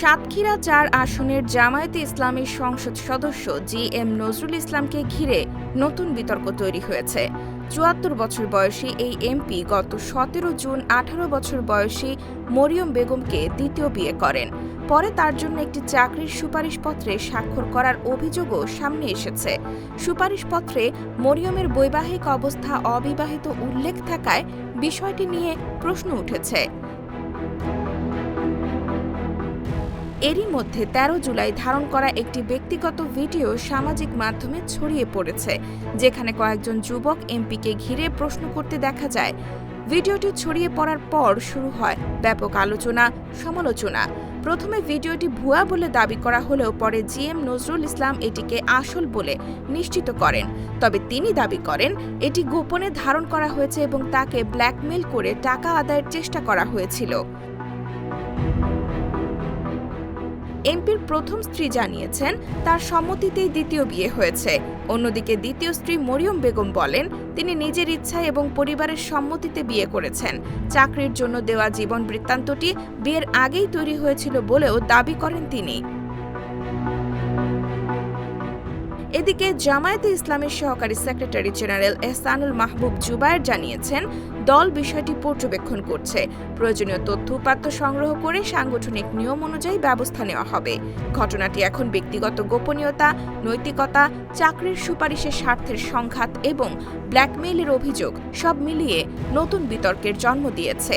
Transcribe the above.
সাতক্ষীরা-৪ আসনের জামায়াতে ইসলামীর সংসদ সদস্য জি.এম. নজরুল ইসলামকে ঘিরে নতুন বিতর্ক তৈরি হয়েছে। ৭৪ বছর বয়সী এই এমপি গত ১৭ জুন ১৮ বছর বয়সী মরিয়ম বেগমকে দ্বিতীয় বিয়ে করেন। পরে তার জন্য একটি চাকরির সুপারিশপত্রে স্বাক্ষর করার অভিযোগও সামনে এসেছে। সুপারিশপত্রে মরিয়মের বৈবাহিক অবস্থা অবিবাহিত উল্লেখ থাকায় বিষয়টি নিয়ে প্রশ্ন উঠেছে। এরই মধ্যে ১৩ জুলাই ধারণ করা একটি ব্যক্তিগত ভিডিও সামাজিক মাধ্যমে ছড়িয়ে পড়েছে, যেখানে কয়েকজন যুবক এমপিকে ঘিরে প্রশ্ন করতে দেখা যায়। ভিডিওটি ছড়িয়ে পড়ার পর শুরু হয় ব্যাপক আলোচনা সমালোচনা। প্রথমে ভিডিওটি ভুয়া বলে দাবি করা হলেও পরে জি.এম. নজরুল ইসলাম এটিকে আসল বলে নিশ্চিত করেন। তবে তিনি দাবি করেন এটি গোপনে ধারণ করা হয়েছে এবং তাকে ব্ল্যাকমেইল করে টাকা আদায়ের চেষ্টা করা হয়েছিল। এমপির প্রথম স্ত্রী জানিয়েছেন তার সম্মতিতেই দ্বিতীয় বিয়ে হয়েছে। অন্যদিকে দ্বিতীয় স্ত্রী মরিয়ম বেগম বলেন তিনি নিজের ইচ্ছায় এবং পরিবারের সম্মতিতে বিয়ে করেছেন। চাকরির জন্য দেওয়া জীবন বৃত্তান্তটি বিয়ের আগেই তৈরি হয়েছিল বলেও দাবি করেন তিনি। এদিকে জামায়াতে ইসলামের সহকারী সেক্রেটারি জেনারেল এহসানুল মাহবুব জুবায়ের জানিয়েছেন দল বিষয়টি পর্যবেক্ষণ করছে। প্রয়োজনীয় তথ্য উপাত্ত সংগ্রহ করে সাংগঠনিক নিয়ম অনুযায়ী ব্যবস্থা নেওয়া হবে। ঘটনাটি এখন ব্যক্তিগত গোপনীয়তা, নৈতিকতা, চাকরির সুপারিশের স্বার্থের সংঘাত এবং ব্ল্যাকমেইলের অভিযোগ সব মিলিয়ে নতুন বিতর্কের জন্ম দিয়েছে।